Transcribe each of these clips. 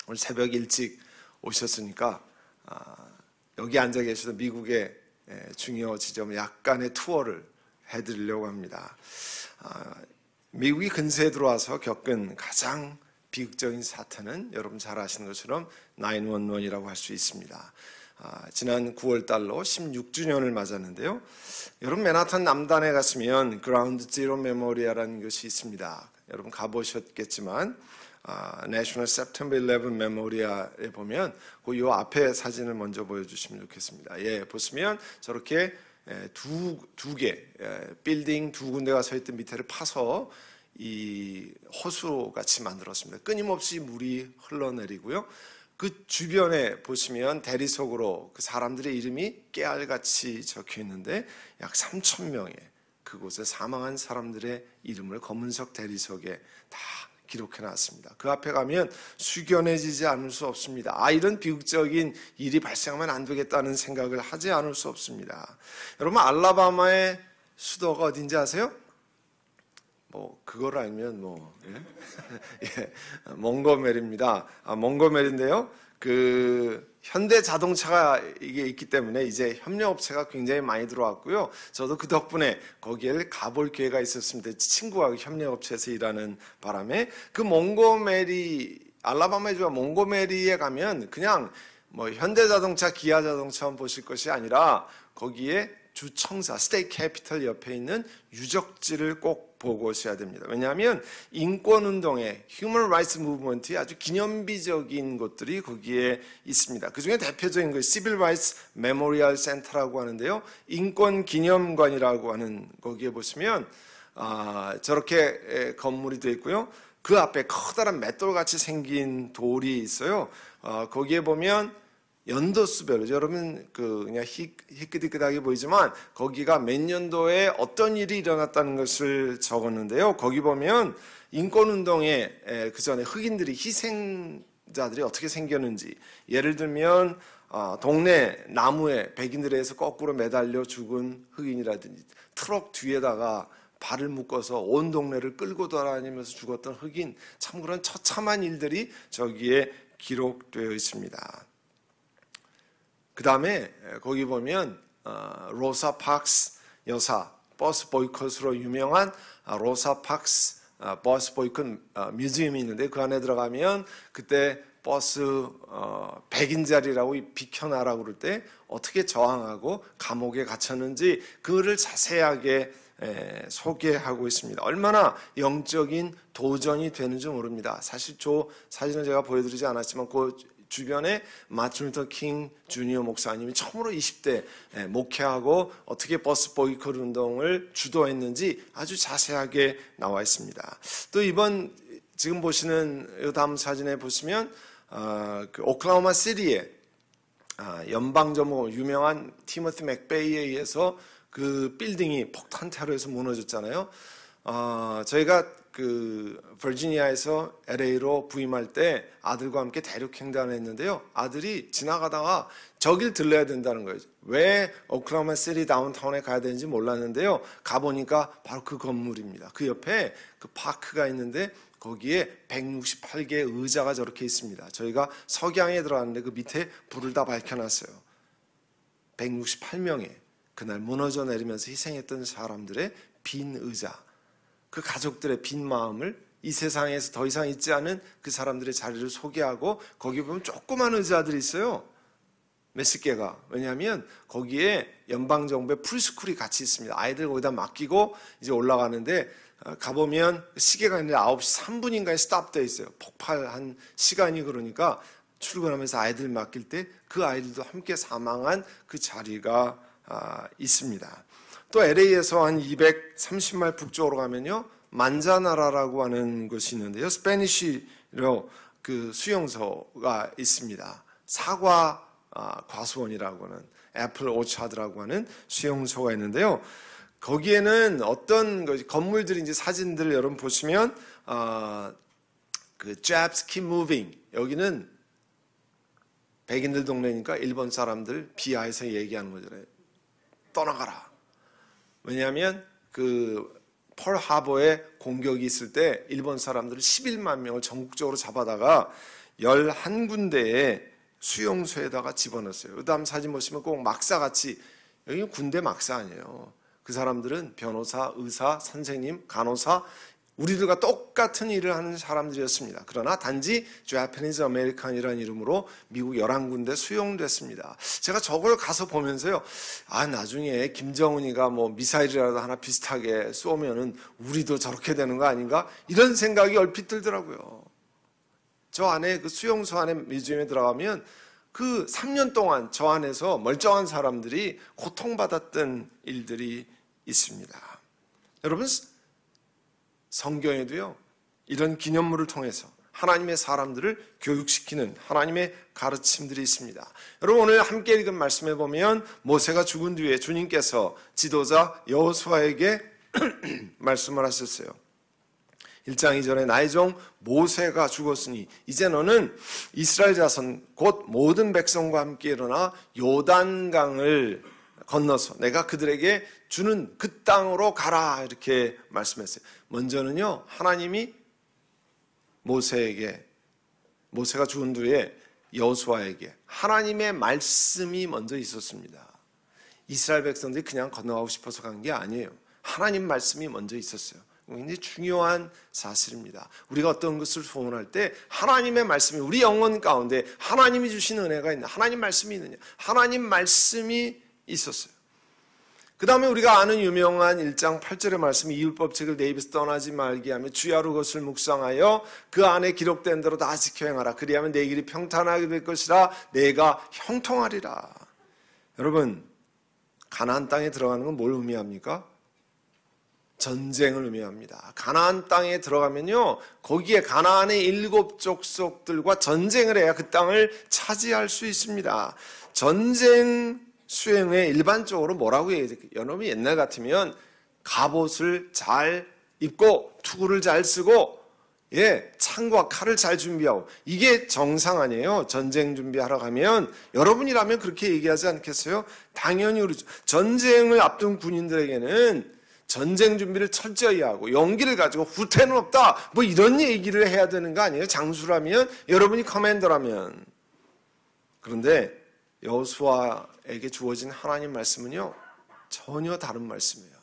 오늘 새벽 일찍 오셨으니까 여기 앉아 계셔서 미국의 중요 지점 약간의 투어를 해드리려고 합니다. 미국이 근세에 들어와서 겪은 가장 비극적인 사태는 여러분 잘 아시는 것처럼 911이라고 할 수 있습니다. 지난 9월 달로 16주년을 맞았는데요. 여러분 맨하탄 남단에 갔으면 그라운드 제로 메모리아라는 것이 있습니다. 여러분 가보셨겠지만 National September 11 메모리아에 보면 그 요 앞에 사진을 먼저 보여주시면 좋겠습니다. 예, 보시면 저렇게 두 개 빌딩 두 군데가 서 있던 밑에를 파서 이 호수 같이 만들었습니다. 끊임없이 물이 흘러내리고요. 그 주변에 보시면 대리석으로 그 사람들의 이름이 깨알같이 적혀 있는데 약 3,000명의 그곳에 사망한 사람들의 이름을 검은석 대리석에 다 기록해 놨습니다. 그 앞에 가면 숙연해지지 않을 수 없습니다. 이런 비극적인 일이 발생하면 안 되겠다는 생각을 하지 않을 수 없습니다. 여러분 알라바마의 수도가 어딘지 아세요? 그걸 알면 예, 몽고메리입니다. 몽고메리인데요. 그 현대 자동차가 이게 있기 때문에 이제 협력업체가 굉장히 많이 들어왔고요. 저도 그 덕분에 거기에 가볼 기회가 있었습니다. 친구가 협력업체에서 일하는 바람에 그 몽고메리 알라바마의 주 몽고메리에 가면 그냥 현대자동차, 기아자동차만 보실 것이 아니라 거기에 주청사, 스테이트 캐피털 옆에 있는 유적지를 꼭 보고 오셔야 됩니다. 왜냐하면 인권운동의 Human Rights Movement의 아주 기념비적인 곳들이 거기에 있습니다. 그 중에 대표적인 것이 Civil Rights Memorial Center라고 하는데요. 인권기념관이라고 하는 거기에 보시면 저렇게 건물이 되어 있고요. 그 앞에 커다란 맷돌같이 생긴 돌이 있어요. 거기에 보면 연도수별로 여러분 그냥 희끗희끗하게 보이지만 거기가 몇 년도에 어떤 일이 일어났다는 것을 적었는데요. 거기 보면 인권운동에 그 전에 흑인들이 희생자들이 어떻게 생겼는지 예를 들면 동네 나무에 백인들에 의해서 거꾸로 매달려 죽은 흑인이라든지 트럭 뒤에다가 발을 묶어서 온 동네를 끌고 돌아다니면서 죽었던 흑인 참 그런 처참한 일들이 저기에 기록되어 있습니다. 그 다음에 거기 보면 로사 박스 여사 버스 보이콧으로 유명한 로사 박스 버스 보이콧 뮤지엄이 있는데 그 안에 들어가면 그때 버스 백인 자리라고 비켜나라고 그럴 때 어떻게 저항하고 감옥에 gat혔는지 그거를 자세하게 소개하고 있습니다. 얼마나 영적인 도전이 되는지 모릅니다. 사실 저 사진은 제가 보여드리지 않았지만 그 주변에 마틴 루터 킹 주니어 목사님이 처음으로 20대 목회하고 어떻게 버스 보이콧 운동을 주도했는지 아주 자세하게 나와 있습니다. 또 이번 지금 보시는 다음 사진에 보시면 그 오클라호마 시티에 연방정부 유명한 티모티 맥베이에 의해서 그 빌딩이 폭탄 테러에서 무너졌잖아요. 저희가 그 버지니아에서 LA로 부임할 때 아들과 함께 대륙 횡단을 했는데요. 아들이 지나가다가 저길 들러야 된다는 거예요. 왜 오클라호마 시티 다운타운에 가야 되는지 몰랐는데요. 가보니까 바로 그 건물입니다. 그 옆에 그 파크가 있는데 거기에 168개의 의자가 저렇게 있습니다. 저희가 석양에 들어갔는데 그 밑에 불을 다 밝혀놨어요. 168명의 그날 무너져 내리면서 희생했던 사람들의 빈 의자, 그 가족들의 빈 마음을 이 세상에서 더 이상 있지 않은 그 사람들의 자리를 소개하고 거기 보면 조그만 의자들이 있어요. 몇십 개가. 왜냐하면 거기에 연방정부의 풀스쿨이 같이 있습니다. 아이들 거기다 맡기고 이제 올라가는데 가보면 시계가 있는데 9시 3분인가에 스탑되어 있어요. 폭발한 시간이 그러니까 출근하면서 아이들 맡길 때 그 아이들도 함께 사망한 그 자리가 있습니다. 또 LA에서 한 230마일 북쪽으로 가면요. 만자나라라고 하는 곳이 있는데요. 스페니쉬로 그 수용소가 있습니다. 사과 과수원이라고 하는 애플 오차드라고 하는 수용소가 있는데요. 거기에는 어떤 건물들이 이제 사진들을 여러분 보시면 그 Jobs keep moving 여기는 백인들 동네니까 일본 사람들 비하해서 얘기하는 거잖아요. 떠나가라. 왜냐하면 그 펄하버에 공격이 있을 때 일본 사람들을 11만 명을 전국적으로 잡아다가 11군데의 수용소에다가 집어넣었어요. 그 다음 사진 보시면 꼭 막사같이, 여기 군대 막사 아니에요. 그 사람들은 변호사, 의사, 선생님, 간호사, 우리들과 똑같은 일을 하는 사람들이었습니다. 그러나 단지 Japanese American이라는 이름으로 미국 11군데 수용됐습니다. 제가 저걸 가서 보면서요, 나중에 김정은이가 뭐 미사일이라도 하나 비슷하게 쏘면은 우리도 저렇게 되는 거 아닌가? 이런 생각이 얼핏 들더라고요. 저 안에 그 수용소 안에 뮤지엄에 들어가면 그 3년 동안 저 안에서 멀쩡한 사람들이 고통받았던 일들이 있습니다. 여러분, 성경에도요, 이런 기념물을 통해서 하나님의 사람들을 교육시키는 하나님의 가르침들이 있습니다. 여러분, 오늘 함께 읽은 말씀에 보면 모세가 죽은 뒤에 주님께서 지도자 여호수아에게 말씀을 하셨어요. 1장 2절에 나의 종 모세가 죽었으니 이제 너는 이스라엘 자손 곧 모든 백성과 함께 일어나 요단강을 건너서 내가 그들에게 주는 그 땅으로 가라, 이렇게 말씀했어요. 먼저는요, 하나님이 모세가 죽은 뒤에 여호수아에게 하나님의 말씀이 먼저 있었습니다. 이스라엘 백성들이 그냥 건너가고 싶어서 간 게 아니에요. 하나님 말씀이 먼저 있었어요. 굉장히 중요한 사실입니다. 우리가 어떤 것을 소원할 때 하나님의 말씀이 우리 영혼 가운데 하나님이 주신 은혜가 있나, 하나님 말씀이 있느냐, 하나님 말씀이 있었어요. 그 다음에 우리가 아는 유명한 1장 8절의 말씀이 이율법책을 내 입에서 떠나지 말게 하며 주야로 그것을 묵상하여 그 안에 기록된 대로 다 지켜 행하라. 그리하면 내 길이 평탄하게 될 것이라 내가 형통하리라. 여러분, 가나안 땅에 들어가는 건 뭘 의미합니까? 전쟁을 의미합니다. 가나안 땅에 들어가면요, 거기에 가나안의 7 족속들과 전쟁을 해야 그 땅을 차지할 수 있습니다. 전쟁 수행에 일반적으로 뭐라고 얘기해요? 여러분이 옛날 같으면 갑옷을 잘 입고 투구를 잘 쓰고 창과 칼을 잘 준비하고, 이게 정상 아니에요? 전쟁 준비하러 가면. 여러분이라면 그렇게 얘기하지 않겠어요? 당연히 그렇죠. 전쟁을 앞둔 군인들에게는 전쟁 준비를 철저히 하고 용기를 가지고 후퇴는 없다, 뭐 이런 얘기를 해야 되는 거 아니에요? 장수라면, 여러분이 커맨더라면. 그런데 여호수아에게 주어진 하나님 말씀은요, 전혀 다른 말씀이에요.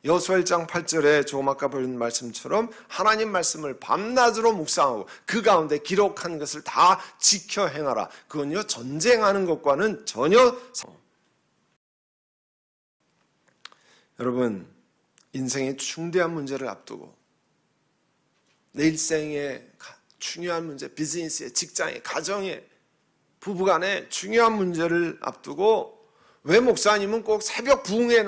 여호수아 1장 8절에 조금 아까 본 말씀처럼 하나님 말씀을 밤낮으로 묵상하고 그 가운데 기록한 것을 다 지켜 행하라. 그건요, 전쟁하는 것과는 전혀. 여러분, 인생의 중대한 문제를 앞두고 내 일생의 중요한 문제, 비즈니스의, 직장의, 가정의, 부부간의 중요한 문제를 앞두고 왜 목사님은 꼭 새벽 부흥회,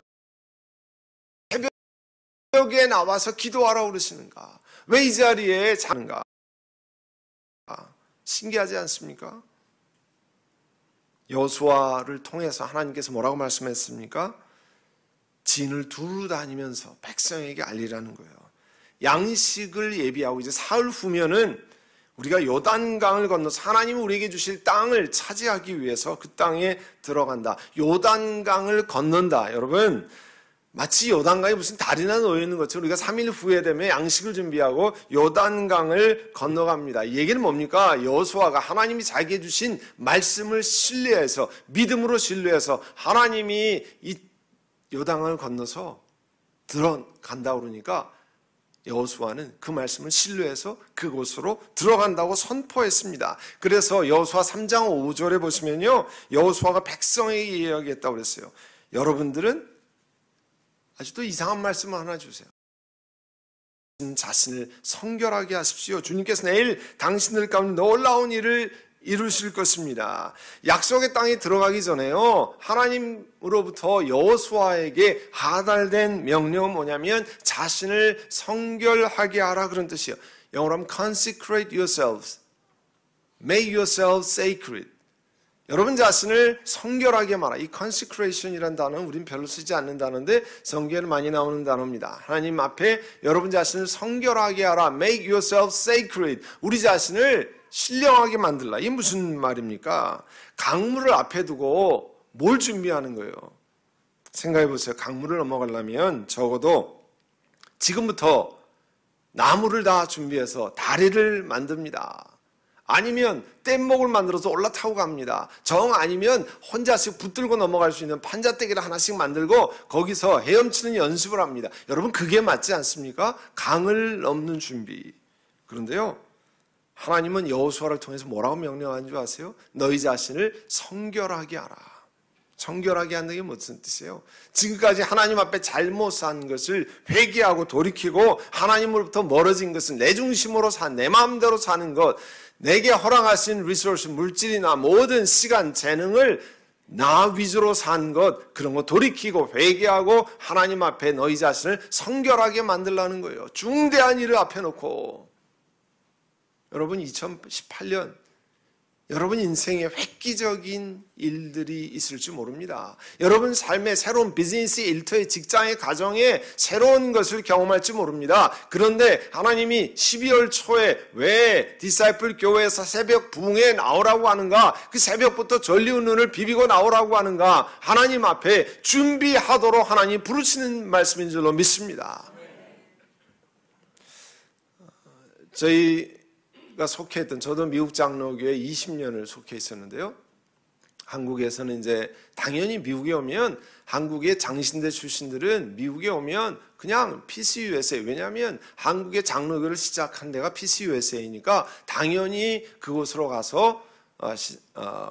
새벽에 나와서 기도하라고 그러시는가? 왜 이 자리에 자는가? 신기하지 않습니까? 여호수아를 통해서 하나님께서 뭐라고 말씀했습니까? 진을 두루 다니면서 백성에게 알리라는 거예요. 양식을 예비하고 이제 사흘 후면은 우리가 요단강을 건너서 하나님이 우리에게 주실 땅을 차지하기 위해서 그 땅에 들어간다. 요단강을 건넌다. 여러분, 마치 요단강에 무슨 다리나 놓여 있는 것처럼 우리가 3일 후에 되면 양식을 준비하고 요단강을 건너갑니다. 이 얘기는 뭡니까? 여호수아가 하나님이 자기에게 주신 말씀을 신뢰해서, 믿음으로 신뢰해서 하나님이 이 요단강을 건너서 들어간다고 그러니까 여호수아는 그 말씀을 신뢰해서 그곳으로 들어간다고 선포했습니다. 그래서 여호수아 3장 5절에 보시면요, 여호수아가 백성에게 이야기했다고 그랬어요. 여러분들은 아직도 이상한 말씀을 하나 주세요. 자신을 성결하게 하십시오. 주님께서 내일 당신들 가운데 놀라운 일을 이루실 것입니다. 약속의 땅에 들어가기 전에요, 하나님으로부터 여호수아에게 하달된 명령은 뭐냐면 자신을 성결하게 하라, 그런 뜻이에요. 영어로 하면 consecrate yourselves, make yourselves sacred. 여러분 자신을 성결하게 말하. 이 consecration이라는 단어는 우린 별로 쓰지 않는 단어인데 성경에 많이 나오는 단어입니다. 하나님 앞에 여러분 자신을 성결하게 하라, make yourselves sacred. 우리 자신을 신령하게 만들라. 이게 무슨 말입니까? 강물을 앞에 두고 뭘 준비하는 거예요? 생각해 보세요. 강물을 넘어가려면 적어도 지금부터 나무를 다 준비해서 다리를 만듭니다. 아니면 뗏목을 만들어서 올라타고 갑니다. 정 아니면 혼자씩 붙들고 넘어갈 수 있는 판자떼기를 하나씩 만들고 거기서 헤엄치는 연습을 합니다. 여러분 그게 맞지 않습니까? 강을 넘는 준비. 그런데요, 하나님은 여호수아를 통해서 뭐라고 명령하는 줄 아세요? 너희 자신을 성결하게 하라. 성결하게 한다는 게 무슨 뜻이에요? 지금까지 하나님 앞에 잘못 산 것을 회개하고 돌이키고 하나님으로부터 멀어진 것은 내 중심으로 내 마음대로 사는 것, 내게 허락하신 리소스, 물질이나 모든 시간, 재능을 나 위주로 산 것, 그런 거 돌이키고 회개하고 하나님 앞에 너희 자신을 성결하게 만들라는 거예요. 중대한 일을 앞에 놓고. 여러분 2018년 여러분 인생에 획기적인 일들이 있을지 모릅니다. 여러분 삶의 새로운 비즈니스, 일터의 직장의 가정에 새로운 것을 경험할지 모릅니다. 그런데 하나님이 12월 초에 왜 디사이플 교회에서 새벽 부흥에 나오라고 하는가? 그 새벽부터 전리의 눈을 비비고 나오라고 하는가? 하나님 앞에 준비하도록 하나님 부르시는 말씀인 줄로 믿습니다. 저희가 속해 있던, 저도 미국 장로교회 20년을 속해 있었는데요. 한국에서는 이제 당연히 미국에 오면 한국의 장신대 출신들은 미국에 오면 그냥 PCUSA, 왜냐하면 한국의 장로교를 시작한 데가 PCUSA니까 당연히 그곳으로 가서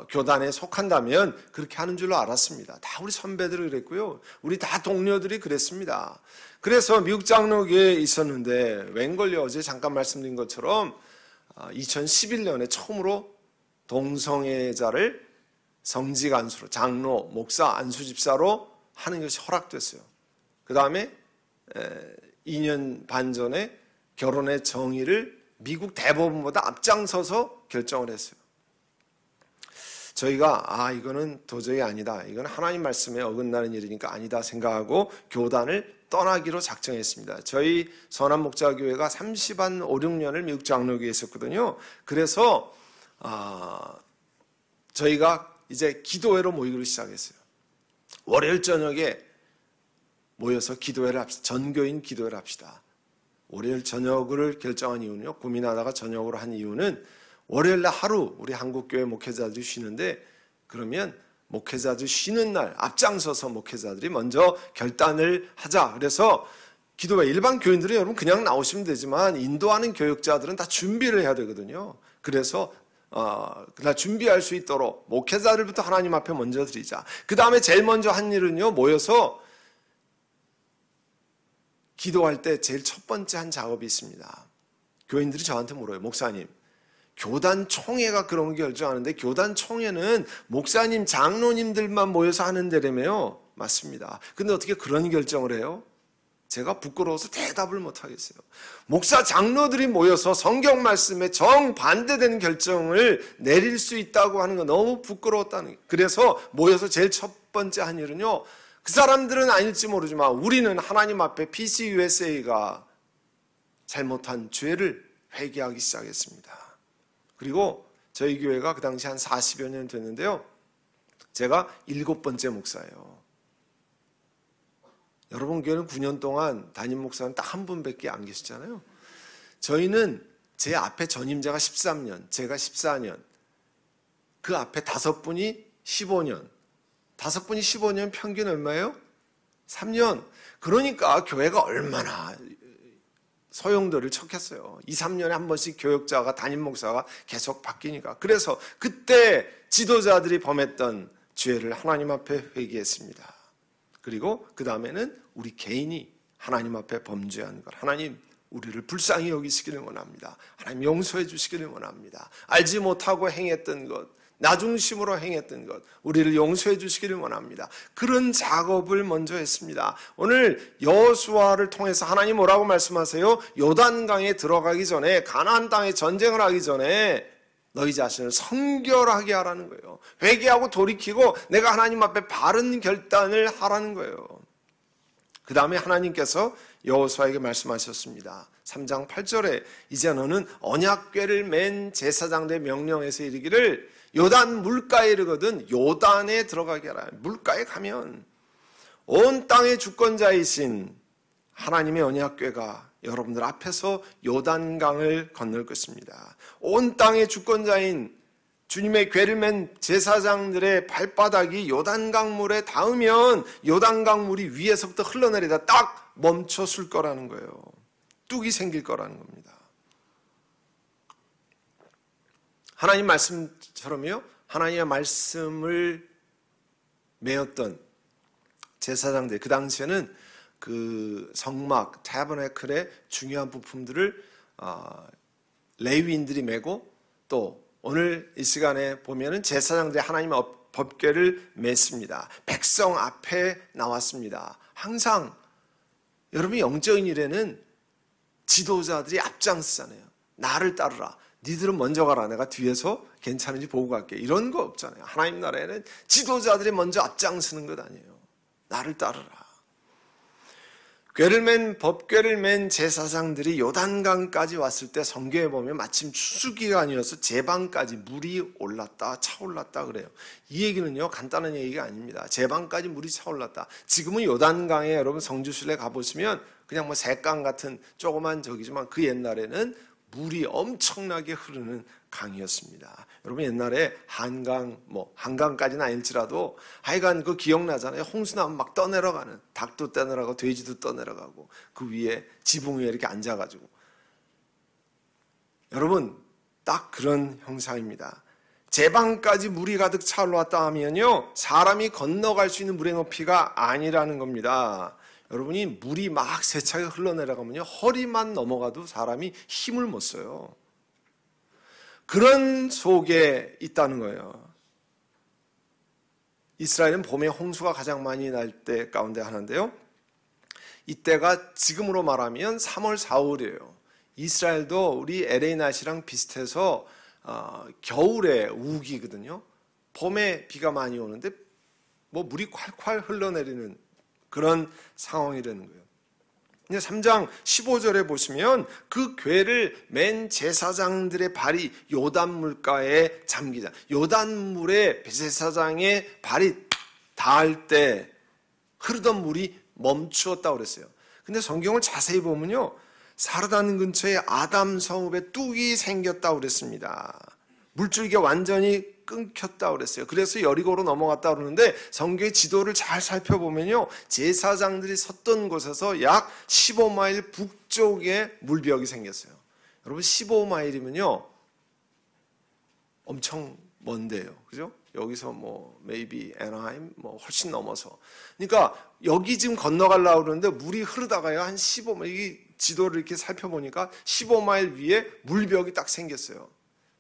교단에 속한다면 그렇게 하는 줄로 알았습니다. 다 우리 선배들이 그랬고요. 우리 다 동료들이 그랬습니다. 그래서 미국 장로교회에 있었는데 웬걸요, 어제 잠깐 말씀드린 것처럼 2011년에 처음으로 동성애자를 성직 안수로, 장로, 목사, 안수집사로 하는 것이 허락됐어요. 그 다음에 2년 반 전에 결혼의 정의를 미국 대법원보다 앞장서서 결정을 했어요. 저희가 이거는 도저히 아니다, 이건 하나님 말씀에 어긋나는 일이니까 아니다 생각하고 교단을 떠나기로 작정했습니다. 저희 선한 목자교회가 30한 5, 6년을 미국 장로교회에 있었거든요. 그래서 저희가 이제 기도회로 모이기로 시작했어요. 월요일 저녁에 모여서 기도회를 합시다. 전교인 기도회를 합시다. 월요일 저녁을 결정한 이유는요, 고민하다가 저녁으로 한 이유는 월요일날 하루 우리 한국교회 목회자들이 쉬는데, 그러면 목회자들 쉬는 날 앞장서서 목회자들이 먼저 결단을 하자. 그래서 기도회, 일반 교인들은 여러분 그냥 나오시면 되지만 인도하는 교육자들은 다 준비를 해야 되거든요. 그래서 그날 준비할 수 있도록 목회자들부터 하나님 앞에 먼저 드리자. 그 다음에 제일 먼저 한 일은요, 모여서 기도할 때 제일 첫 번째 한 작업이 있습니다. 교인들이 저한테 물어요. 목사님, 교단 총회가 그런 거 결정하는데 교단 총회는 목사님, 장로님들만 모여서 하는 데라며요. 맞습니다. 근데 어떻게 그런 결정을 해요? 제가 부끄러워서 대답을 못 하겠어요. 목사, 장로들이 모여서 성경 말씀에 정반대되는 결정을 내릴 수 있다고 하는 거 너무 부끄러웠다는 거예요. 그래서 모여서 제일 첫 번째 한 일은요, 그 사람들은 아닐지 모르지만 우리는 하나님 앞에 PCUSA가 잘못한 죄를 회개하기 시작했습니다. 그리고 저희 교회가 그 당시 한 40여 년 됐는데요, 제가 7번째 목사예요. 여러분 교회는 9년 동안 담임 목사는 딱 한 분밖에 안 계시잖아요. 저희는 제 앞에 전임자가 13년, 제가 14년, 그 앞에 5분이 15년, 5분이 15년 평균 얼마예요? 3년. 그러니까 교회가 얼마나 소용돌이를 쳤겠어요. 2, 3년에 한 번씩 교역자가, 담임 목사가 계속 바뀌니까. 그래서 그때 지도자들이 범했던 죄를 하나님 앞에 회개했습니다. 그리고 그 다음에는 우리 개인이 하나님 앞에 범죄한 것, 하나님 우리를 불쌍히 여기시기를 원합니다. 하나님 용서해 주시기를 원합니다. 알지 못하고 행했던 것, 나 중심으로 행했던 것, 우리를 용서해 주시기를 원합니다. 그런 작업을 먼저 했습니다. 오늘 여호수아를 통해서 하나님 뭐라고 말씀하세요? 요단강에 들어가기 전에, 가나안 땅에 전쟁을 하기 전에 너희 자신을 성결하게 하라는 거예요. 회개하고 돌이키고 내가 하나님 앞에 바른 결단을 하라는 거예요. 그 다음에 하나님께서 여호수아에게 말씀하셨습니다. 3장 8절에 이제 너는 언약궤를 맨 제사장들의 명령에서 이르기를 요단 물가에 이르거든 요단에 들어가게 하라. 물가에 가면 온 땅의 주권자이신 하나님의 언약궤가 여러분들 앞에서 요단강을 건널 것입니다. 온 땅의 주권자인 주님의 궤를 맨 제사장들의 발바닥이 요단강 물에 닿으면 요단강 물이 위에서부터 흘러내리다 딱 멈춰설 거라는 거예요. 뚝이 생길 거라는 겁니다. 하나님 말씀처럼요, 하나님의 말씀을 메었던 제사장들, 그 당시에는 그 성막, 타버네클의 중요한 부품들을 레위인들이 메고, 또 오늘 이 시간에 보면은 제사장들이 하나님의 법궤를 맸습니다. 백성 앞에 나왔습니다. 항상 여러분이 영적인 일에는 지도자들이 앞장서잖아요. 나를 따르라. 니들은 먼저 가라. 내가 뒤에서 괜찮은지 보고 갈게. 이런 거 없잖아요. 하나님 나라에는 지도자들이 먼저 앞장서는 것 아니에요. 나를 따르라. 법궤를 맨 제사장들이 요단강까지 왔을 때 성경에 보면 마침 추수기간이어서 제방까지 물이 올랐다, 차올랐다 그래요. 이 얘기는요, 간단한 얘기가 아닙니다. 제방까지 물이 차올랐다. 지금은 요단강에 여러분 성주실내 가보시면 그냥 뭐 새강 같은 조그만 저기지만 그 옛날에는 물이 엄청나게 흐르는 강이었습니다. 여러분 옛날에 한강까지는 아닐지라도 하여간 그 기억나잖아요. 홍수나면 막 떠내려가는, 닭도 떠내려가고 돼지도 떠내려가고 그 위에 지붕 위에 이렇게 앉아가지고, 여러분 딱 그런 형상입니다. 제방까지 물이 가득 차올랐다 하면요, 사람이 건너갈 수 있는 물의 높이가 아니라는 겁니다. 여러분이 물이 막 세차게 흘러내려가면요, 허리만 넘어가도 사람이 힘을 못 써요. 그런 속에 있다는 거예요. 이스라엘은 봄에 홍수가 가장 많이 날 때 가운데 하나인데요, 이때가 지금으로 말하면 3월, 4월이에요. 이스라엘도 우리 LA 날씨랑 비슷해서 겨울에 우기거든요. 봄에 비가 많이 오는데 뭐 물이 콸콸 흘러내리는 그런 상황이라는 거예요. 3장 15절에 보시면 그 궤를 맨 제사장들의 발이 요단물가에 잠기자. 요단물에 제사장의 발이 닿을 때 흐르던 물이 멈추었다고 그랬어요. 근데 성경을 자세히 보면요, 사르단 근처에 아담 성읍에 뚝이 생겼다고 그랬습니다. 물줄기가 완전히 끊겼다고 그랬어요. 그래서 여리고로 넘어갔다고 그러는데 성경의 지도를 잘 살펴보면요, 제사장들이 섰던 곳에서 약 15마일 북쪽에 물벽이 생겼어요. 여러분 15마일이면요 엄청 먼데요. 그죠? 여기서 뭐 maybe Anaheim 뭐 훨씬 넘어서. 그러니까 여기 지금 건너가려고 그러는데 물이 흐르다가요 한 15마일, 이 지도를 이렇게 살펴보니까 15마일 위에 물벽이 딱 생겼어요.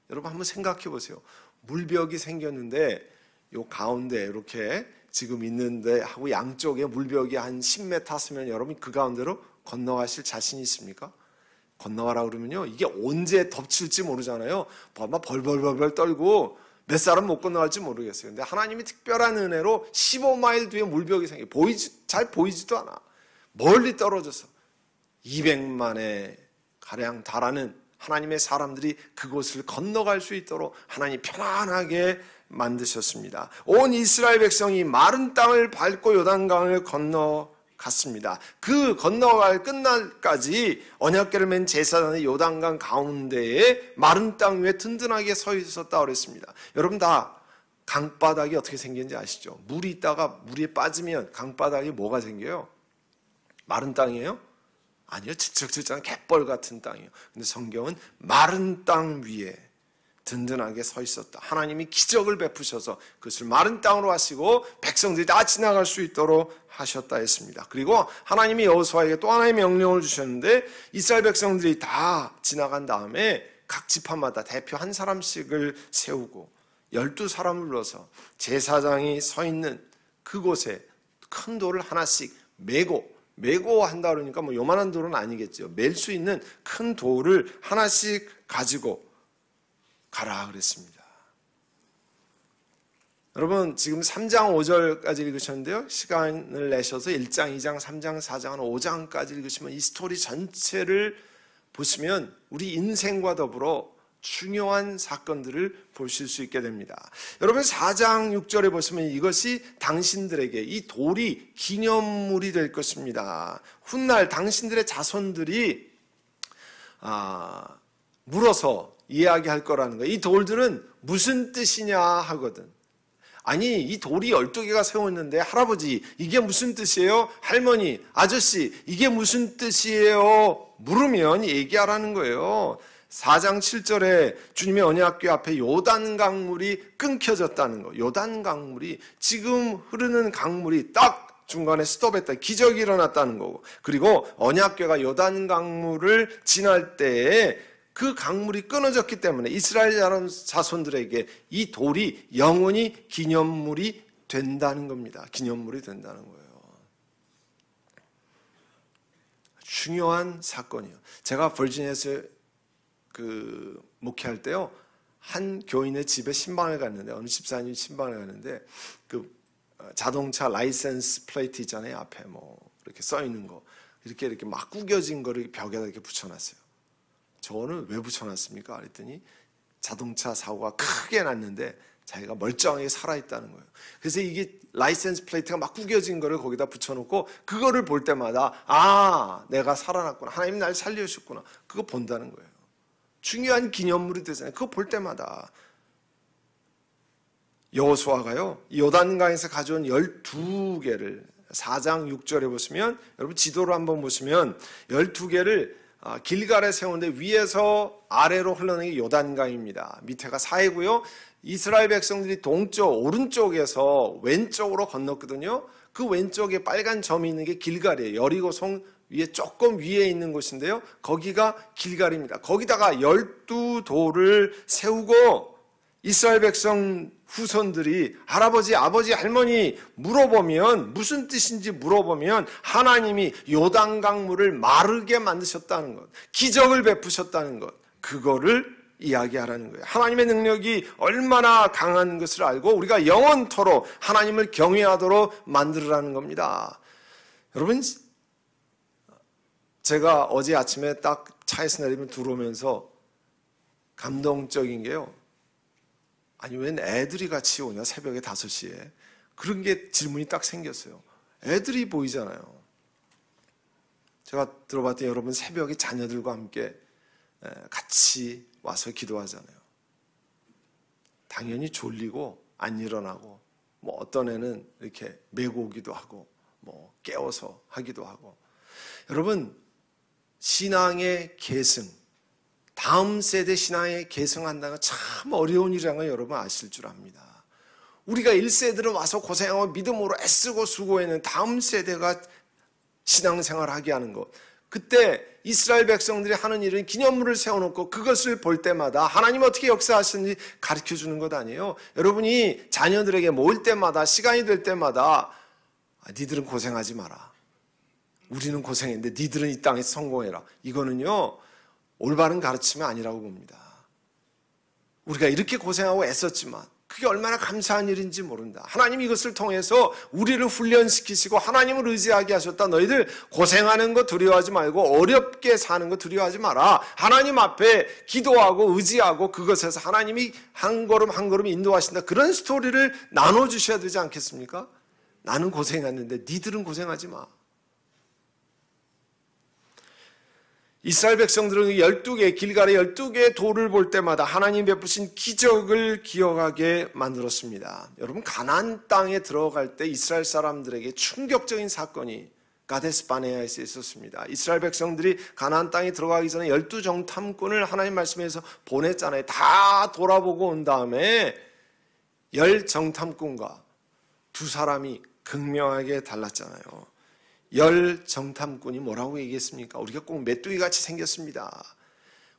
여러분 한번 생각해 보세요. 물벽이 생겼는데 요 가운데 이렇게 지금 있는데 하고 양쪽에 물벽이 한 10m 쓰면 여러분 그 가운데로 건너가실 자신이 있습니까? 건너가라 그러면요, 이게 언제 덮칠지 모르잖아요. 막 벌벌벌 떨고 몇 사람 못 건너갈지 모르겠어요. 근데 하나님이 특별한 은혜로 15마일 뒤에 물벽이 생겨 잘 보이지도 않아. 멀리 떨어져서 200만에 가량 달하는 하나님의 사람들이 그곳을 건너갈 수 있도록 하나님이 편안하게 만드셨습니다. 온 이스라엘 백성이 마른 땅을 밟고 요단강을 건너갔습니다. 그 건너갈 끝날까지 언약궤를 맨 제사장이 요단강 가운데에 마른 땅 위에 든든하게 서 있었다고 그랬습니다. 여러분 다 강바닥이 어떻게 생겼는지 아시죠? 물이 있다가 물이 빠지면 강바닥이 뭐가 생겨요? 마른 땅이에요? 아니요, 지적지적한 갯벌 같은 땅이에요. 근데 성경은 마른 땅 위에 든든하게 서 있었다. 하나님이 기적을 베푸셔서 그것을 마른 땅으로 하시고 백성들이 다 지나갈 수 있도록 하셨다 했습니다. 그리고 하나님이 여호수아에게 또 하나의 명령을 주셨는데, 이스라엘 백성들이 다 지나간 다음에 각 지파마다 대표 한 사람씩을 세우고 12사람을 불러서 제사장이 서 있는 그곳에 큰 돌을 하나씩 메고 한다 그러니까 뭐 요만한 돌은 아니겠죠. 맬 수 있는 큰 돌을 하나씩 가지고 가라 그랬습니다. 여러분 지금 3장 5절까지 읽으셨는데요, 시간을 내셔서 1장, 2장, 3장, 4장, 5장까지 읽으시면 이 스토리 전체를 보시면 우리 인생과 더불어 중요한 사건들을 보실 수 있게 됩니다. 여러분 4장 6절에 보시면 이것이 당신들에게, 이 돌이 기념물이 될 것입니다. 훗날 당신들의 자손들이 물어서 이야기할 거라는 거예요. 이 돌들은 무슨 뜻이냐 하거든. 아니, 이 돌이 12개가 세웠는데 할아버지 이게 무슨 뜻이에요? 할머니, 아저씨 이게 무슨 뜻이에요? 물으면 얘기하라는 거예요. 4장 7절에 주님의 언약궤 앞에 요단 강물이 끊겨졌다는 거. 요단 강물이, 지금 흐르는 강물이 딱 중간에 스톱했다. 기적이 일어났다는 거고. 그리고 언약궤가 요단 강물을 지날 때에 그 강물이 끊어졌기 때문에 이스라엘 자손들에게 이 돌이 영원히 기념물이 된다는 겁니다. 기념물이 된다는 거예요. 중요한 사건이에요. 제가 버지니아에서 목회할 때요, 한 교인의 집에 신방을 갔는데, 어느 집사님 신방을 갔는데, 자동차 라이센스 플레이트 있잖아요. 앞에 이렇게 써 있는 거. 이렇게 막 구겨진 거를 벽에다 이렇게 붙여놨어요. 저는 왜 붙여놨습니까? 그랬더니 자동차 사고가 크게 났는데 자기가 멀쩡하게 살아있다는 거예요. 그래서 이게 라이센스 플레이트가 막 구겨진 거를 거기다 붙여놓고 그거를 볼 때마다 내가 살아났구나. 하나님 날 살려주셨구나. 그거 본다는 거예요. 중요한 기념물이 되잖아요. 그거 볼 때마다. 여호수아가요, 요단강에서 가져온 12개를 4장 6절에 보시면, 여러분 지도를 한번 보시면 12개를 길갈에 세우는데 위에서 아래로 흘러내는 게 요단강입니다. 밑에가 사해고요. 이스라엘 백성들이 동쪽 오른쪽에서 왼쪽으로 건넜거든요. 그 왼쪽에 빨간 점이 있는 게 길갈이에요. 여리고성 위에 조금 위에 있는 곳인데요. 거기가 길갈입니다. 거기다가 12돌을 세우고 이스라엘 백성 후손들이 할아버지, 아버지, 할머니 물어보면, 무슨 뜻인지 물어보면 하나님이 요단강물을 마르게 만드셨다는 것, 기적을 베푸셨다는 것, 그거를 이야기하라는 거예요. 하나님의 능력이 얼마나 강한 것을 알고 우리가 영원토록 하나님을 경외하도록 만들으라는 겁니다. 여러분, 제가 어제 아침에 딱 차에서 내리면 들어오면서 감동적인 게요, 아니 웬 애들이 같이 오냐, 새벽에 5시에. 그런 게 질문이 딱 생겼어요. 애들이 보이잖아요. 제가 들어봤더니 여러분 새벽에 자녀들과 함께 같이 와서 기도하잖아요. 당연히 졸리고 안 일어나고, 어떤 애는 이렇게 메고 오기도 하고, 깨워서 하기도 하고. 여러분, 신앙의 계승, 다음 세대 신앙에 계승한다는 건 참 어려운 일이라는 걸 여러분 아실 줄 압니다. 우리가 1세들은 와서 고생하고 믿음으로 애쓰고 수고했는 다음 세대가 신앙생활을 하게 하는 것. 그때 이스라엘 백성들이 하는 일은 기념물을 세워놓고 그것을 볼 때마다 하나님 어떻게 역사하시는지 가르쳐주는 것 아니에요. 여러분이 자녀들에게 모일 때마다, 시간이 될 때마다 니들은 고생하지 마라. 우리는 고생했는데 니들은 이 땅에서 성공해라. 이거는요, 올바른 가르침이 아니라고 봅니다. 우리가 이렇게 고생하고 애썼지만 그게 얼마나 감사한 일인지 모른다. 하나님이 이것을 통해서 우리를 훈련시키시고 하나님을 의지하게 하셨다. 너희들 고생하는 거 두려워하지 말고 어렵게 사는 거 두려워하지 마라. 하나님 앞에 기도하고 의지하고 그것에서 하나님이 한 걸음 한 걸음 인도하신다. 그런 스토리를 나눠주셔야 되지 않겠습니까? 나는 고생했는데 니들은 고생하지 마. 이스라엘 백성들은 12개, 길갈의 12개의 돌을 볼 때마다 하나님 베푸신 기적을 기억하게 만들었습니다. 여러분, 가나안 땅에 들어갈 때 이스라엘 사람들에게 충격적인 사건이 가데스 바네아에서 있었습니다. 이스라엘 백성들이 가나안 땅에 들어가기 전에 12정탐꾼을 하나님 말씀에서 보냈잖아요. 다 돌아보고 온 다음에 10정탐꾼과 두 사람이 극명하게 달랐잖아요. 10정탐꾼이 뭐라고 얘기했습니까? 우리가 꼭 메뚜기같이 생겼습니다.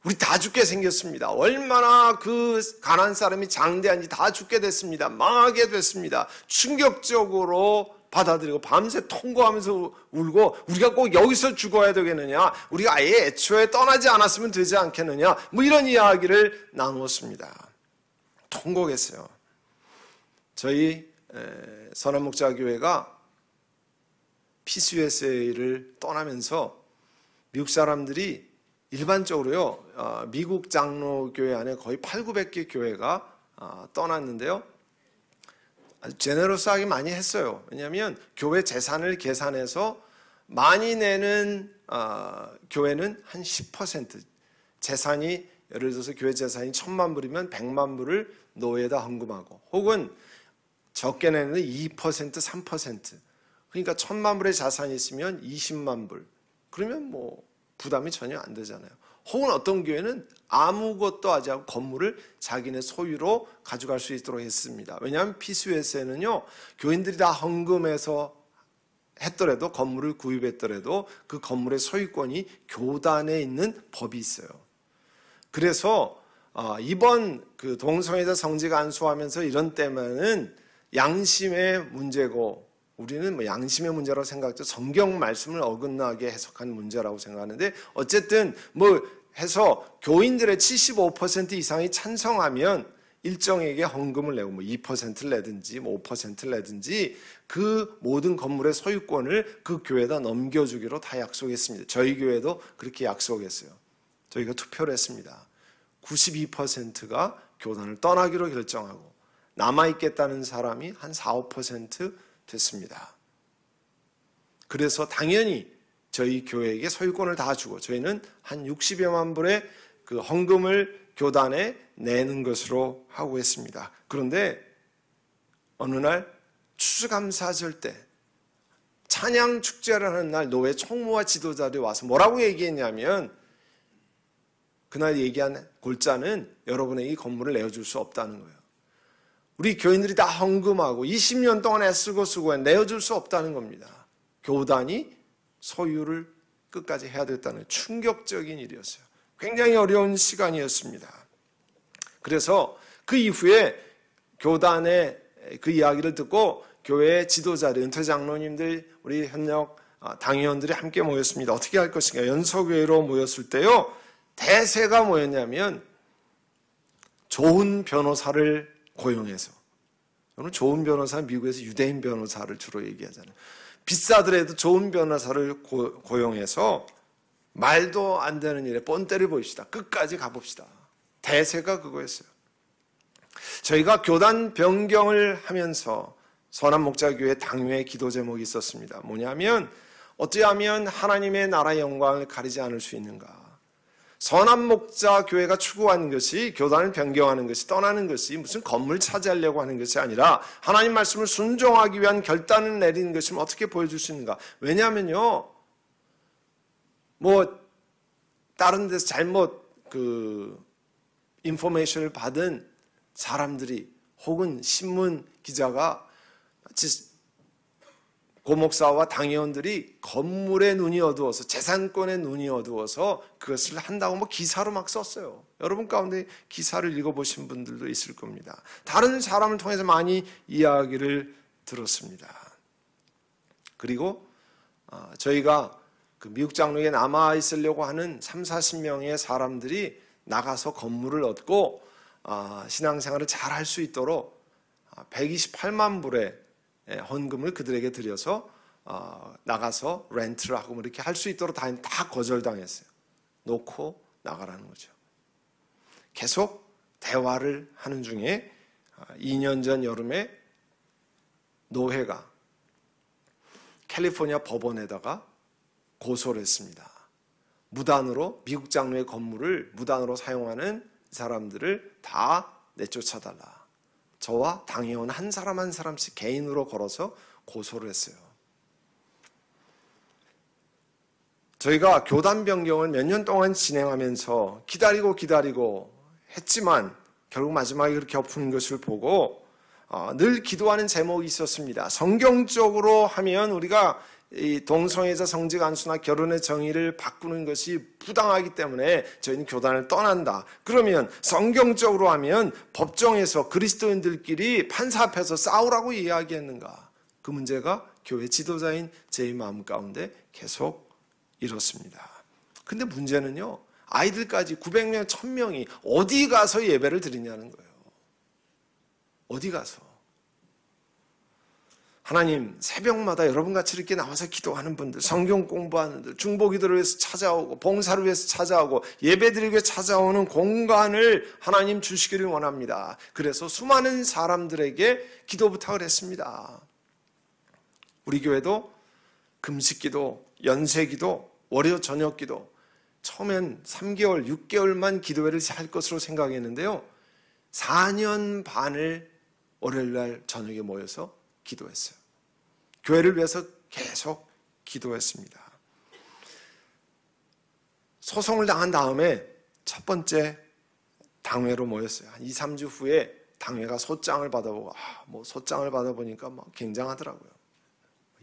우리 다 죽게 생겼습니다. 얼마나 그 가나안 사람이 장대한지 다 죽게 됐습니다. 망하게 됐습니다. 충격적으로 받아들이고 밤새 통곡하면서 울고, 우리가 꼭 여기서 죽어야 되겠느냐, 우리가 아예 애초에 떠나지 않았으면 되지 않겠느냐, 이런 이야기를 나누었습니다. 통곡했어요. 저희 선한목자교회가 피스 USA를 떠나면서 미국 사람들이 일반적으로요, 미국 장로교회 안에 거의 800-900개 교회가 떠났는데요, 아주 제너러스하게 많이 했어요. 왜냐하면 교회 재산을 계산해서 많이 내는 교회는 한 10%, 재산이 예를 들어서 교회 재산이 1,000만 불이면 100만 불을 노예에다 헌금하고, 혹은 적게 내는 2%, 3%. 그러니까 1,000만 불의 자산이 있으면 20만 불. 그러면 뭐 부담이 전혀 안 되잖아요. 혹은 어떤 교회는 아무것도 하지 않고 건물을 자기네 소유로 가져갈 수 있도록 했습니다. 왜냐하면 PCUS에는요, 교인들이 다 헌금해서 했더라도, 건물을 구입했더라도 그 건물의 소유권이 교단에 있는 법이 있어요. 그래서 이번 그 동성애자 성직 안수하면서 이런 때면은 양심의 문제고, 우리는 뭐 양심의 문제라고 생각하죠. 성경 말씀을 어긋나게 해석한 문제라고 생각하는데, 어쨌든 뭐 해서 교인들의 75% 이상이 찬성하면 일정에게 헌금을 내고, 뭐 2%를 내든지 뭐 5%를 내든지 그 모든 건물의 소유권을 그 교회에다 넘겨주기로 다 약속했습니다. 저희 교회도 그렇게 약속했어요. 저희가 투표를 했습니다. 92%가 교단을 떠나기로 결정하고, 남아있겠다는 사람이 한 4, 5% 됐습니다. 그래서 당연히 저희 교회에게 소유권을 다 주고, 저희는 한 60여만 불의 그 헌금을 교단에 내는 것으로 하고 했습니다. 그런데 어느 날 추수감사절 때, 찬양 축제를 하는 날, 노회 총무와 지도자들이 와서 뭐라고 얘기했냐면, 그날 얘기한 골자는 여러분에게 이 건물을 내어줄 수 없다는 거예요. 우리 교인들이 다 헌금하고 20년 동안 애쓰고 내어줄 수 없다는 겁니다. 교단이 소유를 끝까지 해야 됐다는 충격적인 일이었어요. 굉장히 어려운 시간이었습니다. 그래서 그 이후에 교단의 그 이야기를 듣고 교회 지도자들, 은퇴 장로님들, 우리 현역 당회원들이 함께 모였습니다. 어떻게 할 것인가? 연석회의로 모였을 때요, 대세가 뭐였냐면 좋은 변호사를 고용해서, 저는 좋은 변호사는 미국에서 유대인 변호사를 주로 얘기하잖아요. 비싸더라도 좋은 변호사를 고용해서 말도 안 되는 일에 뻔때를 보입시다. 끝까지 가봅시다. 대세가 그거였어요. 저희가 교단 변경을 하면서 선한목자교회 당회의 기도 제목이 있었습니다. 뭐냐면, 어찌하면 하나님의 나라의 영광을 가리지 않을 수 있는가? 선한목자교회가 추구하는 것이, 교단을 변경하는 것이, 떠나는 것이 무슨 건물 차지하려고 하는 것이 아니라 하나님 말씀을 순종하기 위한 결단을 내리는 것이면 어떻게 보여줄 수 있는가? 왜냐하면요, 뭐 다른 데서 잘못 인포메이션을 받은 사람들이, 혹은 신문 기자가 마치 고목사와 당회원들이 건물의 눈이 어두워서, 재산권의 눈이 어두워서 그것을 한다고 뭐 기사로 막 썼어요. 여러분 가운데 기사를 읽어보신 분들도 있을 겁니다. 다른 사람을 통해서 많이 이야기를 들었습니다. 그리고 저희가 그 미국 장로에 남아 있으려고 하는 3, 40명의 사람들이 나가서 건물을 얻고 신앙생활을 잘 할 수 있도록 128만 불의 헌금을 그들에게 드려서 나가서 렌트를 하고 뭐 이렇게 할 수 있도록 다 거절당했어요. 놓고 나가라는 거죠. 계속 대화를 하는 중에 2년 전 여름에 노회가 캘리포니아 법원에다가 고소를 했습니다. 무단으로, 미국 장로의 건물을 무단으로 사용하는 사람들을 다 내쫓아달라. 저와 당회원 한 사람 한 사람씩 개인으로 걸어서 고소를 했어요. 저희가 교단 변경을 몇 년 동안 진행하면서 기다리고 했지만 결국 마지막에 그렇게 엎은 것을 보고 늘 기도하는 제목이 있었습니다. 성경적으로 하면 우리가 이 동성애자 성직 안수나 결혼의 정의를 바꾸는 것이 부당하기 때문에 저희는 교단을 떠난다. 그러면 성경적으로 하면 법정에서 그리스도인들끼리 판사 앞에서 싸우라고 이야기했는가? 그 문제가 교회 지도자인 제 마음 가운데 계속 이렇습니다. 근데 문제는요, 아이들까지 900명, 1000명이 어디 가서 예배를 드리냐는 거예요. 어디 가서. 하나님, 새벽마다 여러분같이 이렇게 나와서 기도하는 분들, 성경 공부하는 분들, 중보기도를 위해서 찾아오고 봉사를 위해서 찾아오고 예배드리기 위해 찾아오는 공간을 하나님 주시기를 원합니다. 그래서 수많은 사람들에게 기도 부탁을 했습니다. 우리 교회도 금식기도, 연세기도, 월요 저녁기도, 처음엔 3개월, 6개월만 기도회를 할 것으로 생각했는데요. 4년 반을 월요일날 저녁에 모여서 기도했어요. 교회를 위해서 계속 기도했습니다. 소송을 당한 다음에 첫 번째 당회로 모였어요. 한 2, 3주 후에 당회가 소장을 받아보고, 소장을 받아보니까 막 굉장하더라고요.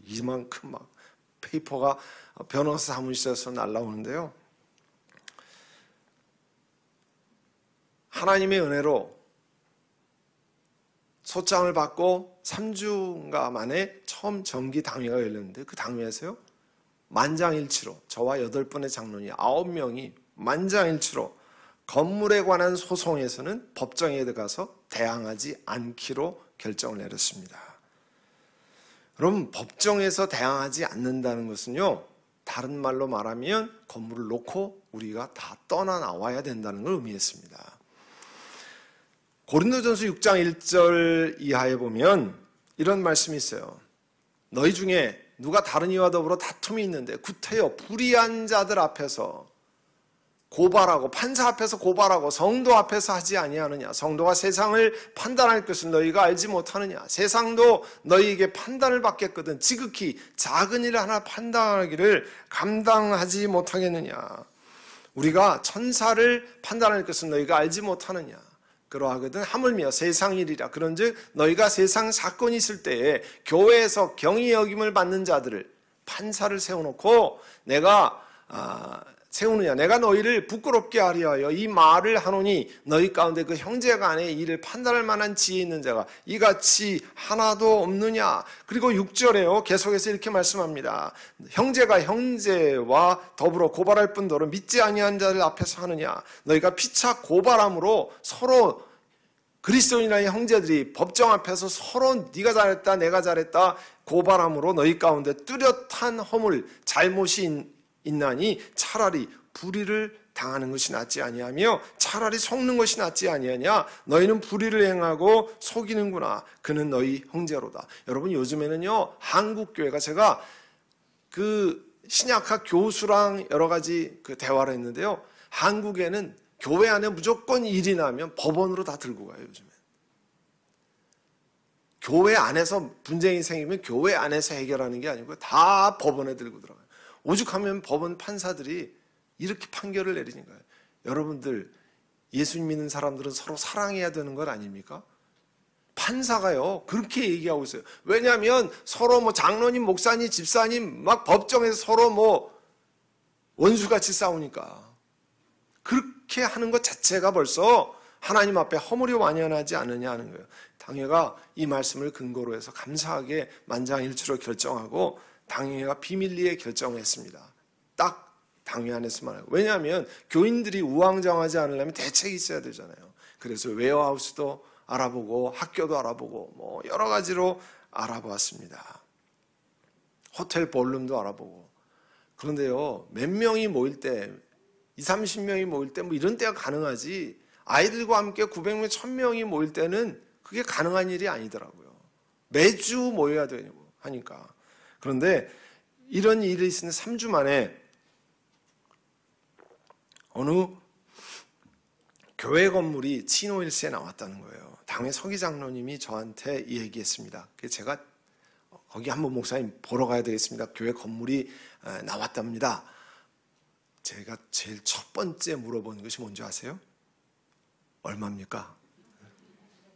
이만큼 막 페이퍼가 변호사 사무실에서 날라오는데요. 하나님의 은혜로 소장을 받고 3주인가 만에 처음 정기 당회가 열렸는데, 그 당회에서요, 만장일치로 저와 8분의 장로님 9명이 만장일치로 건물에 관한 소송에서는 법정에 들어가서 대항하지 않기로 결정을 내렸습니다. 그럼 법정에서 대항하지 않는다는 것은요, 다른 말로 말하면 건물을 놓고 우리가 다 떠나 나와야 된다는 걸 의미했습니다. 고린도전서 6장 1절 이하에 보면 이런 말씀이 있어요. 너희 중에 누가 다른 이와 더불어 다툼이 있는데 구태여 불의한 자들 앞에서 고발하고, 판사 앞에서 고발하고, 성도 앞에서 하지 아니하느냐? 성도가 세상을 판단할 것을 너희가 알지 못하느냐? 세상도 너희에게 판단을 받겠거든 지극히 작은 일을 하나 판단하기를 감당하지 못하겠느냐? 우리가 천사를 판단할 것을 너희가 알지 못하느냐? 그러하거든 하물며 세상 일이라. 그런즉 너희가 세상 사건이 있을 때에 교회에서 경히 여김을 받는 자들을, 판사를 세워놓고 내가 세우느냐? 내가 너희를 부끄럽게 하려 이 말을 하노니 너희 가운데 그 형제 간에 이를 판단할 만한 지혜 있는 자가 이같이 하나도 없느냐? 그리고 6절에요 계속해서 이렇게 말씀합니다. 형제가 형제와 더불어 고발할 뿐더러 믿지 아니한 자들 앞에서 하느냐? 너희가 피차 고발함으로 서로 그리스도인이나 형제들이 법정 앞에서 서로 네가 잘했다 내가 잘했다 고발함으로 너희 가운데 뚜렷한 허물 잘못이 있나니 차라리 불의를 당하는 것이 낫지 아니하며 차라리 속는 것이 낫지 아니하냐? 너희는 불의를 행하고 속이는구나. 그는 너희 형제로다. 여러분, 요즘에는요 한국 교회가, 제가 그 신약학 교수랑 여러 가지 그 대화를 했는데요, 한국에는 교회 안에 무조건 일이 나면 법원으로 다 들고 가요. 요즘에 교회 안에서 분쟁이 생기면 교회 안에서 해결하는 게 아니고 다 법원에 들고 들어가요. 오죽하면 법원 판사들이 이렇게 판결을 내리는 거예요. 여러분들, 예수 믿는 사람들은 서로 사랑해야 되는 것 아닙니까? 판사가요 그렇게 얘기하고 있어요. 왜냐하면 서로 장로님, 목사님, 집사님 막 법정에서 서로 원수같이 싸우니까. 그렇게 하는 것 자체가 벌써 하나님 앞에 허물이 완연하지 않느냐 하는 거예요. 당회가 이 말씀을 근거로 해서 감사하게 만장일치로 결정하고 당회가 비밀리에 결정했습니다. 딱 당회 안에서만 하고. 왜냐하면 교인들이 우왕좌왕하지 않으려면 대책이 있어야 되잖아요. 그래서 웨어하우스도 알아보고 학교도 알아보고 여러 가지로 알아보았습니다. 호텔 볼룸도 알아보고. 그런데요, 몇 명이 모일 때, 20, 30명이 모일 때 이런 때가 가능하지, 아이들과 함께 900명, 1000명이 모일 때는 그게 가능한 일이 아니더라고요. 매주 모여야 되고 하니까. 그런데 이런 일이 있는 3주 만에 어느 교회 건물이 치노일스에 나왔다는 거예요. 당회 서기 장로님이 저한테 얘기했습니다. 그래서 제가 거기 한번 목사님 보러 가야 되겠습니다. 교회 건물이 나왔답니다. 제가 제일 첫 번째 물어보는 것이 뭔지 아세요? 얼마입니까?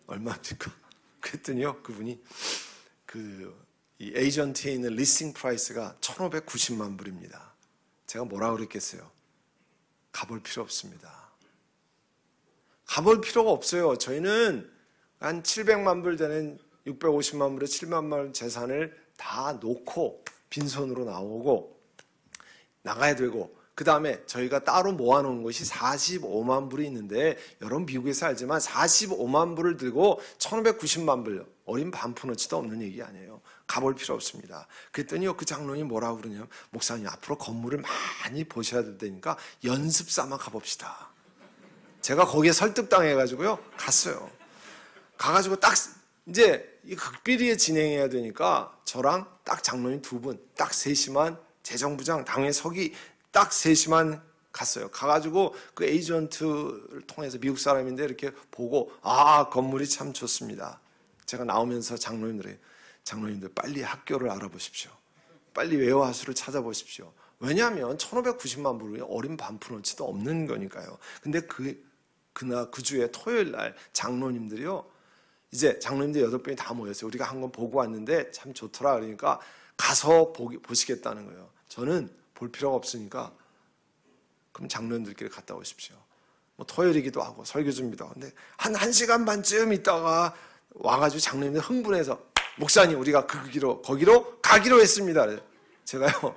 얼마입니까? 그랬더니요, 그분이 이 에이전트에 있는 리스팅 프라이스가 1,590만 불입니다. 제가 뭐라고 그랬겠어요? 가볼 필요 없습니다. 가볼 필요가 없어요. 저희는 한 700만 불 되는 650만 불에 7만 불 재산을 다 놓고 빈손으로 나오고 나가야 되고, 그 다음에 저희가 따로 모아놓은 것이 45만 불이 있는데, 여러분 미국에서 알지만 45만 불을 들고 1,590만 불, 어린 반푼어치도 없는 얘기 아니에요. 가볼 필요 없습니다. 그랬더니 그 장로님 뭐라고 그러냐면, 목사님 앞으로 건물을 많이 보셔야 될 테니까 연습 삼아 가봅시다. 제가 거기에 설득당해가지고요 갔어요. 가가지고 딱 이제 이 극비리에 진행해야 되니까 저랑 딱 장로님 2분, 딱 셋이만, 재정부장, 당회 서기 딱 셋이만 갔어요. 가가지고 그 에이전트를 통해서 미국 사람인데 이렇게 보고 건물이 참 좋습니다. 제가 나오면서 장로님들 빨리 학교를 알아보십시오. 빨리 웨어하우스를 찾아보십시오. 왜냐하면 1590만 불이 어린 반푼어치도 없는 거니까요. 근데 그 주에 토요일 날 장로님들이요, 이제 장로님들 8분이 다 모였어요. 우리가 한 건 보고 왔는데 참 좋더라. 그러니까 가서 보시겠다는 거예요. 저는 볼 필요가 없으니까 그럼 장로님들끼리 갔다 오십시오. 뭐 토요일이기도 하고 설교 준비도 하고. 근데 한 1시간 반쯤 있다가 와가지고 장로님들 흥분해서 목사님 우리가 거기로 가기로 했습니다. 제가요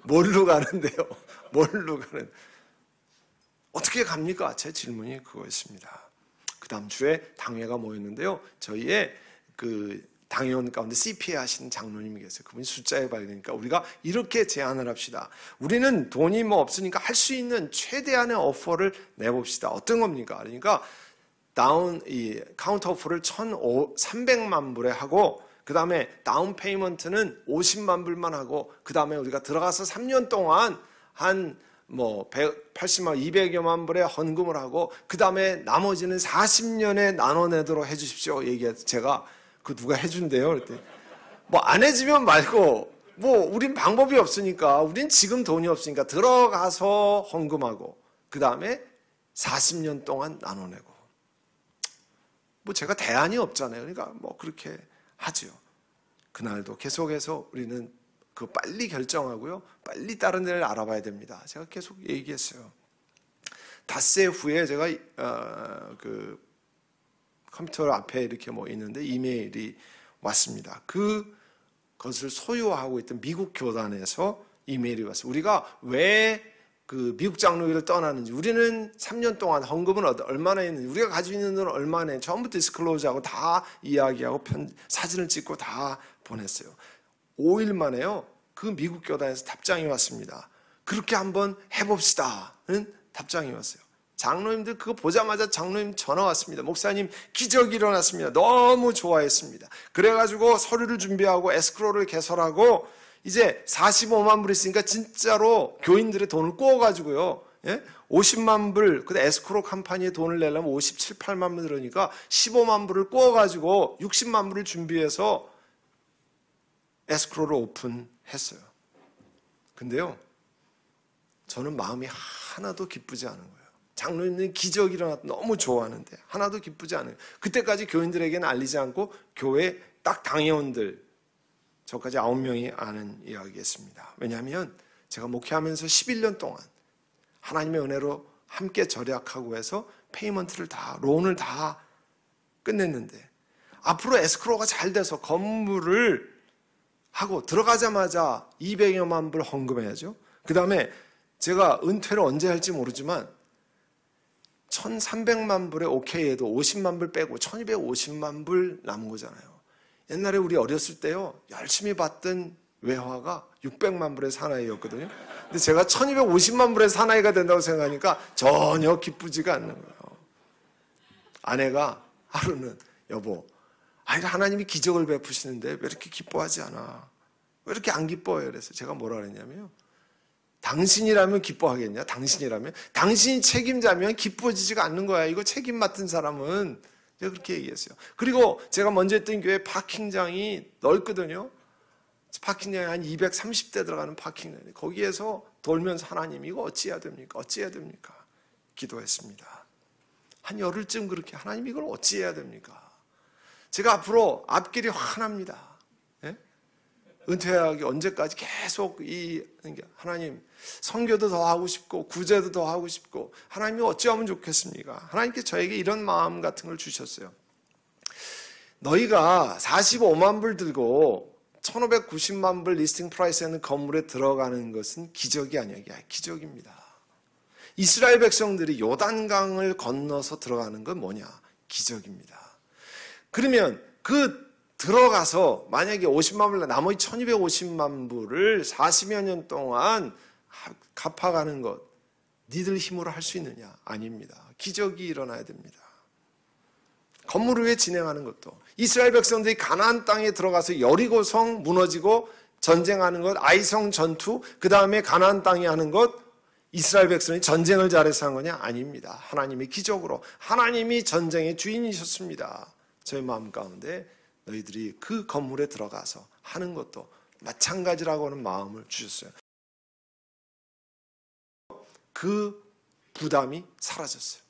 뭘로 가는데요? 뭘로 가는? 어떻게 갑니까? 제 질문이 그거였습니다. 그 다음 주에 당회가 모였는데요. 저희의 그 당회원 가운데 CPA 하시는 장로님이 계세요. 그분이 숫자에 봐야 되니까 우리가 이렇게 제안을 합시다. 우리는 돈이 없으니까 할 수 있는 최대한의 오퍼를 내봅시다. 어떤 겁니까? 그러니까 이 카운터 오퍼를 1,300만 불에 하고, 그 다음에 다운 페이먼트는 50만 불만 하고, 그 다음에 우리가 들어가서 3년 동안 한 180만, 200여만 불에 헌금을 하고, 그 다음에 나머지는 40년에 나눠내도록 해주십시오. 제가 누가 해준대요. 그랬더니 안 해주면 말고, 우린 방법이 없으니까, 우린 지금 돈이 없으니까 들어가서 헌금하고, 그 다음에 40년 동안 나눠내고. 제가 대안이 없잖아요. 그러니까 그렇게 하죠. 그날도 계속해서 우리는 빨리 결정하고요. 빨리 다른 데를 알아봐야 됩니다. 제가 계속 얘기했어요. 닷새 후에 제가 컴퓨터 앞에 이렇게 있는데 이메일이 왔습니다. 그것을 소유하고 있던 미국 교단에서 이메일이 왔어요. 우리가 왜 미국 장로교를 떠나는지, 우리는 3년 동안 헌금은 얼마나 했는지, 우리가 가지고 있는 돈은 얼마나 했는지 전부 디스클로즈하고 다 이야기하고 사진을 찍고 다 보냈어요. 5일 만에요. 그 미국 교단에서 답장이 왔습니다. 그렇게 한번 해봅시다는 답장이 왔어요. 장로님들 그거 보자마자 장로님 전화 왔습니다. 목사님 기적이 일어났습니다. 너무 좋아했습니다. 그래가지고 서류를 준비하고 에스크로를 개설하고 이제 45만 불 있으니까 진짜로 교인들의 돈을 꼬아가지고요. 50만 불, 근데 에스크로 컴퍼니에 돈을 내려면 57, 8만 불 들으니까 15만 불을 꼬아가지고 60만 불을 준비해서 에스크로를 오픈했어요. 근데요, 저는 마음이 하나도 기쁘지 않은 거예요. 장로님들이 기적이 일어났다 너무 좋아하는데 하나도 기쁘지 않아요. 그때까지 교인들에게는 알리지 않고 교회 딱 당회원들, 저까지 9명이 아는 이야기였습니다. 왜냐하면 제가 목회하면서 11년 동안 하나님의 은혜로 함께 절약하고 해서 페이먼트를 론을 다 끝냈는데, 앞으로 에스크로가 잘 돼서 건물을 하고 들어가자마자 200여만 불 헌금해야죠. 그 다음에 제가 은퇴를 언제 할지 모르지만 1,300만 불에 오케이 해도 50만 불 빼고 1,250만 불 남은 거잖아요. 옛날에 우리 어렸을 때요, 열심히 받던 외화가 600만 불의 사나이였거든요. 근데 제가 1,250만 불의 사나이가 된다고 생각하니까 전혀 기쁘지가 않는 거예요. 아내가 하루는 여보, 하나님이 기적을 베푸시는데 왜 이렇게 기뻐하지 않아? 왜 이렇게 안 기뻐해요? 그래서 제가 뭐라 그랬냐면요, 당신이라면 기뻐하겠냐? 당신이 책임자면 기뻐지지가 않는 거야. 이거 책임 맡은 사람은. 제가 그렇게 얘기했어요. 그리고 제가 먼저 했던 교회 파킹장이 넓거든요. 파킹장에 한 230대 들어가는 파킹장이, 거기에서 돌면서 하나님 이거 어찌해야 됩니까? 기도했습니다. 한 열흘쯤 그렇게, 하나님 이걸 어찌해야 됩니까? 제가 앞으로 앞길이 환합니다. 은퇴하기 언제까지 계속 하나님 선교도 더 하고 싶고 구제도 더 하고 싶고, 하나님이 어찌하면 좋겠습니까? 하나님께 저에게 이런 마음 같은 걸 주셨어요. 너희가 45만 불 들고 1,590만 불 리스팅 프라이스에 있는 건물에 들어가는 것은 기적이 아니야. 기적입니다. 이스라엘 백성들이 요단강을 건너서 들어가는 건 뭐냐? 기적입니다. 그러면 들어가서 만약에 50만 불, 나머지 1,250만 불을 40여 년 동안 갚아가는 것, 니들 힘으로 할 수 있느냐? 아닙니다. 기적이 일어나야 됩니다. 건물을 위해 진행하는 것도, 이스라엘 백성들이 가나안 땅에 들어가서 여리고성 무너지고 전쟁하는 것, 아이성 전투, 그 다음에 가나안 땅에 하는 것, 이스라엘 백성이 전쟁을 잘해서 한 거냐? 아닙니다. 하나님이 기적으로, 하나님이 전쟁의 주인이셨습니다. 저희 마음 가운데 너희들이 그 건물에 들어가서 하는 것도 마찬가지라고 하는 마음을 주셨어요. 그 부담이 사라졌어요.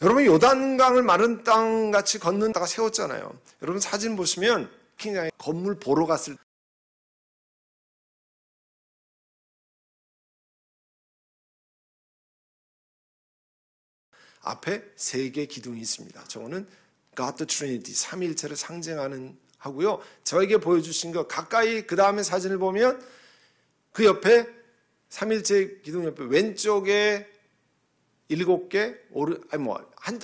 여러분, 요단강을 마른 땅같이 걷는다가 세웠잖아요. 여러분 사진 보시면 굉장히 건물 보러 갔을 때 앞에 3개의 기둥이 있습니다. 저거는 God the Trinity, 삼위일체를 상징하는 하고요. 저에게 보여주신 거 가까이 그 다음에 사진을 보면 그 옆에 삼위일체 기둥 옆에 왼쪽에 7개,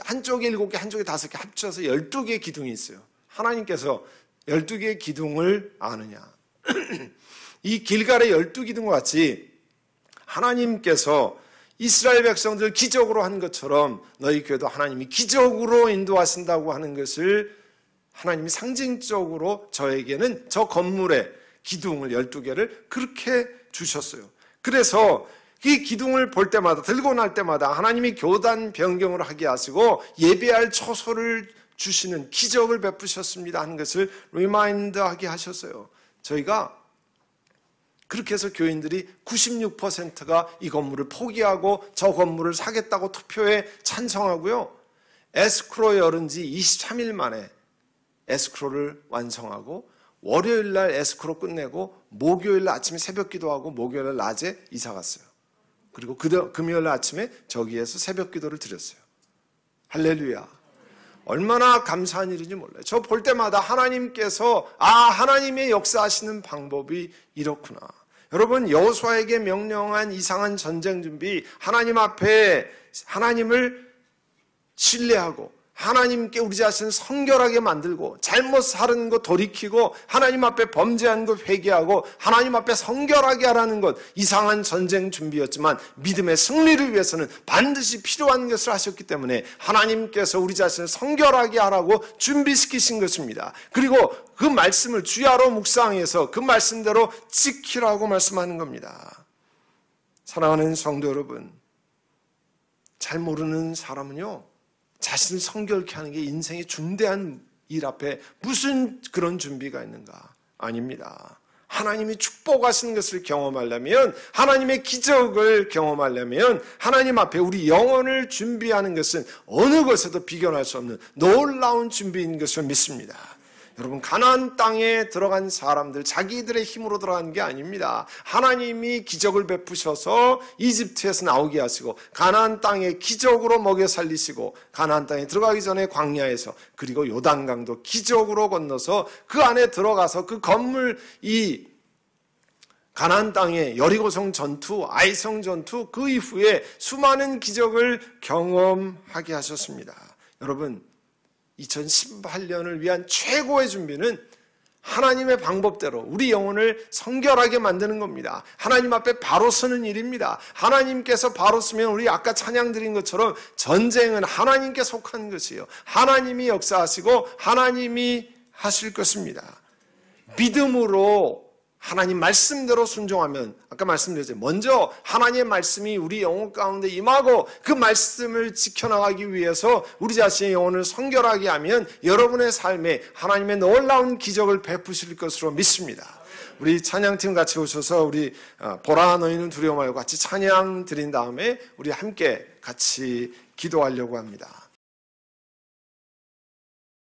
한쪽에 7개, 한쪽에 5개 합쳐서 12개의 기둥이 있어요. 하나님께서 12개의 기둥을 아느냐. 이 길갈의 12기둥과 같이 하나님께서 이스라엘 백성들 기적으로 한 것처럼 너희 교회도 하나님이 기적으로 인도하신다고 하는 것을 하나님이 상징적으로 저에게는 저 건물의 기둥을 12개를 그렇게 주셨어요. 그래서 이 기둥을 볼 때마다, 들고 날 때마다 하나님이 교단 변경을 하게 하시고 예배할 처소를 주시는 기적을 베푸셨습니다 하는 것을 리마인드하게 하셨어요. 저희가 그렇게 해서 교인들이 96%가 이 건물을 포기하고 저 건물을 사겠다고 투표에 찬성하고요. 에스크로 열은 지 23일 만에 에스크로를 완성하고 월요일 날 에스크로 끝내고 목요일 날 아침에 새벽 기도하고 목요일 날 낮에 이사 갔어요. 그리고 금요일 날 아침에 저기에서 새벽 기도를 드렸어요. 할렐루야. 얼마나 감사한 일인지 몰라요. 저 볼 때마다 하나님께서 하나님의 역사하시는 방법이 이렇구나. 여러분, 여호수아에게 명령한 이상한 전쟁 준비, 하나님 앞에 하나님을 신뢰하고 하나님께 우리 자신을 성결하게 만들고 잘못 사는 것 돌이키고 하나님 앞에 범죄한 것 회개하고 하나님 앞에 성결하게 하라는 것, 이상한 전쟁 준비였지만 믿음의 승리를 위해서는 반드시 필요한 것을 하셨기 때문에 하나님께서 우리 자신을 성결하게 하라고 준비시키신 것입니다. 그리고 그 말씀을 주야로 묵상해서 그 말씀대로 지키라고 말씀하는 겁니다. 사랑하는 성도 여러분, 잘 모르는 사람은요, 자신을 성결케 하는 게 인생의 중대한 일 앞에 무슨 그런 준비가 있는가? 아닙니다. 하나님이 축복하시는 것을 경험하려면, 하나님의 기적을 경험하려면 하나님 앞에 우리 영혼을 준비하는 것은 어느 것에도 비교할 수 없는 놀라운 준비인 것을 믿습니다. 여러분, 가나안 땅에 들어간 사람들 자기들의 힘으로 들어간 게 아닙니다. 하나님이 기적을 베푸셔서 이집트에서 나오게 하시고 가나안 땅에 기적으로 먹여 살리시고 가나안 땅에 들어가기 전에 광야에서, 그리고 요단강도 기적으로 건너서 그 안에 들어가서 그 건물, 이 가나안 땅의 여리고성 전투, 아이성 전투, 그 이후에 수많은 기적을 경험하게 하셨습니다. 여러분, 2018년을 위한 최고의 준비는 하나님의 방법대로 우리 영혼을 성결하게 만드는 겁니다. 하나님 앞에 바로 서는 일입니다. 하나님께서 바로 서면 우리 아까 찬양 드린 것처럼 전쟁은 하나님께 속한 것이에요. 하나님이 역사하시고 하나님이 하실 것입니다. 믿음으로 하나님 말씀대로 순종하면, 아까 말씀드렸죠. 먼저 하나님의 말씀이 우리 영혼 가운데 임하고 그 말씀을 지켜나가기 위해서 우리 자신의 영혼을 성결하게 하면 여러분의 삶에 하나님의 놀라운 기적을 베푸실 것으로 믿습니다. 우리 찬양팀 같이 오셔서 우리 보라 너희는 두려워 말고 같이 찬양 드린 다음에 우리 함께 같이 기도하려고 합니다.